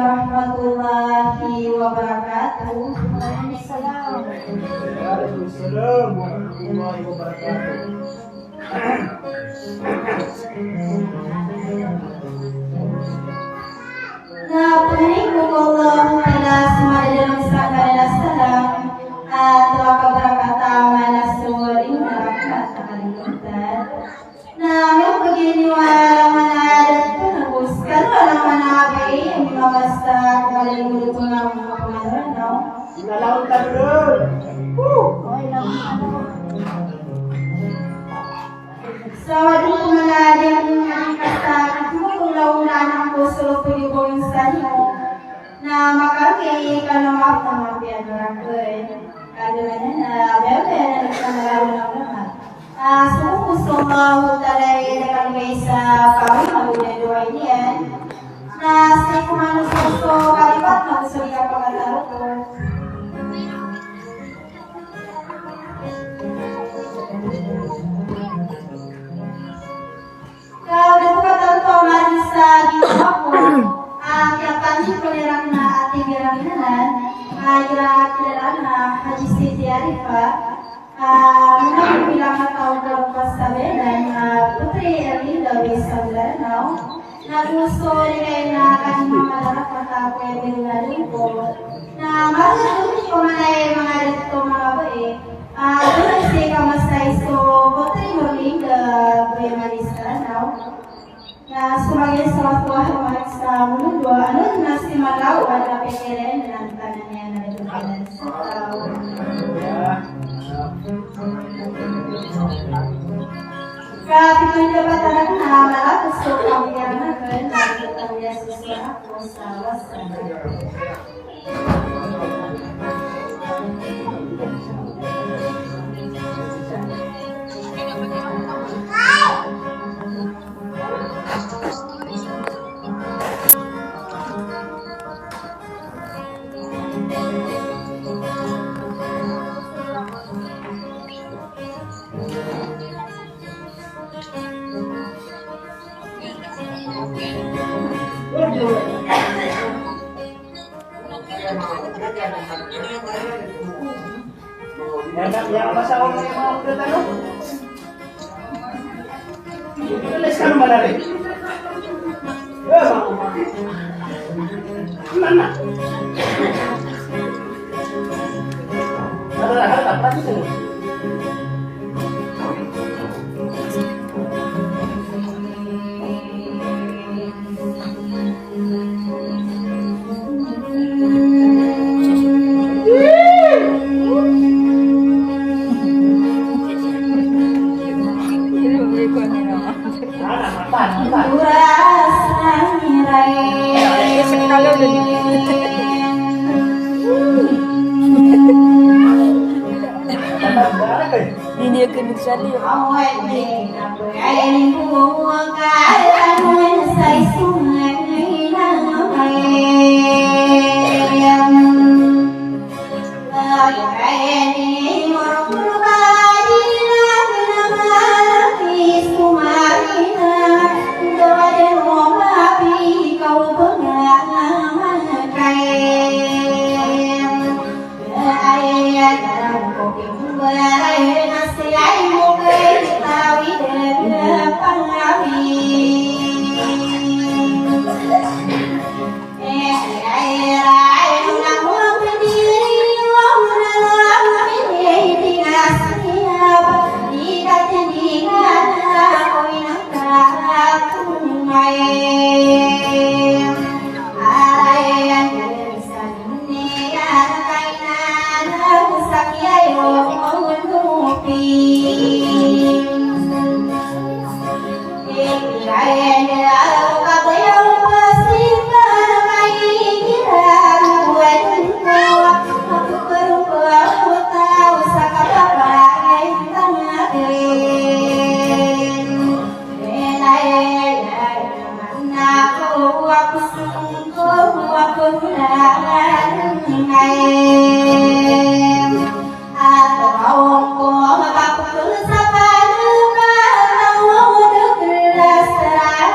warahmatullahi wabarakatuh. Waalaikumsalam warahmatullahi wabarakatuh. Napunikulallah ila sumadilum sakala salam atwa kabarakata manasur inna rahmat kalimutan. Namun begini walau manadat penebuskan walau manabi yang mengawasta kembali dulu pengaruh Inalaun dulu. Sawadu kumaladim kata kumulau nanang kusulu pudi boing sanyo na makaki kalau maaf nama pian orang kue kadang-kadang bebe nagkamalaw ng lahat. Sumusungaw talay na sa kami mabuhay doon yan na sa kumano suso kalipat na gusto niya pagkatalo ko. Kalau dapat tahu sa ginawa ko, ang yapanin ko nilang na ating ginagalan, ginagalan na Haji Siti Arifah, muna bilang na taon daw pasabilan, Putri Erlinda Bisablanaw, na gusto rin na kanyang mga lalak matapo ay binulalin ko, na masasabi ko man ay mga dito mga bae, doon si kamasay so Putri Erlinda Bisablanaw, na sumagay sa waktuhan sa mundo, ano na si Malaw at napikirin ng tanan niya na nagkakalan sa tao. Kapitoy na ba talaga na malapos ko kami ang nagal na kitang Yesus na ako sa wasan. Yang masa orang yang mau ke tanah, tulis kan malari. Bang, mana? Ada apa sih tu? Ini akan dicari. Awal ni nak berain buang kalan saya sungai hilang ayam. Ayam ni orang berbadi nama Ismaila. Doa doa api kau pengaman kayam. Ayam dalam kopi berai. Ay mo kay tawid na pangawin. Ay na mo pindiri mo na lang hindi ka siyab di ka tindihan ako'y nagkakatungay. Ay ang galisan niya kay nanang sakyayo Terima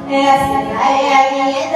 Yes, I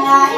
Hãy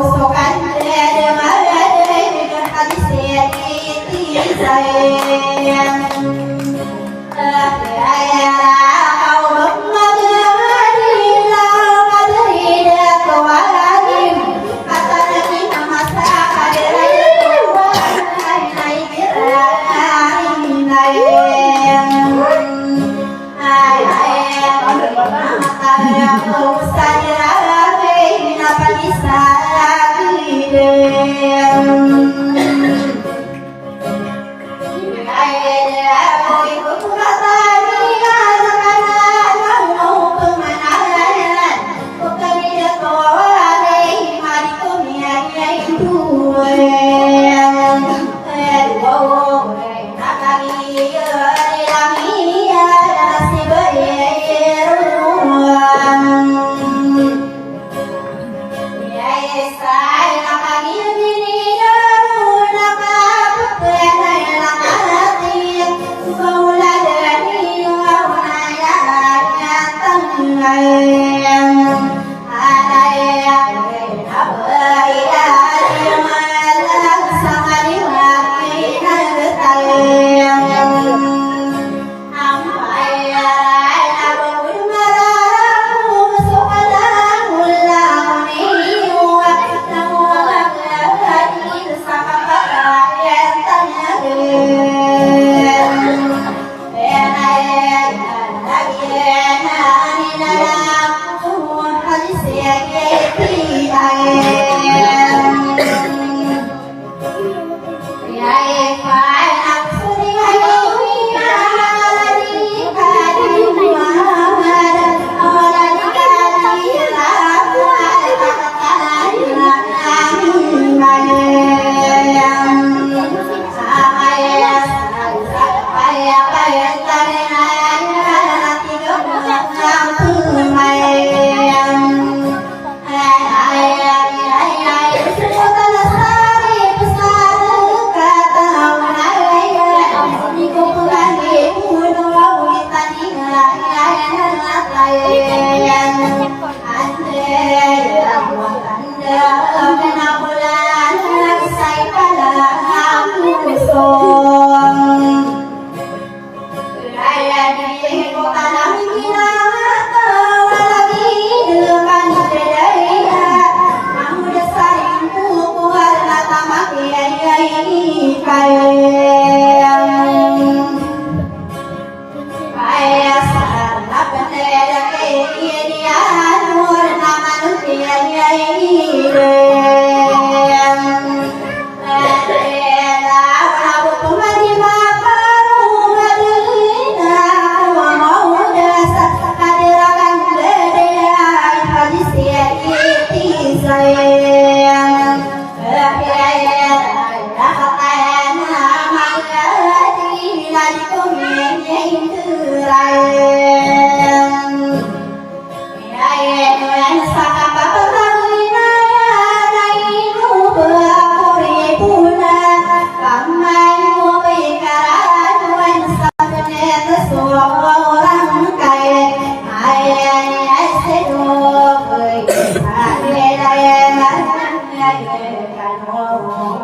subscribe cho kênh Ghiền Mì Gõ để không bỏ lỡ Hãy subscribe cho kênh Ghiền Mì Gõ để không bỏ lỡ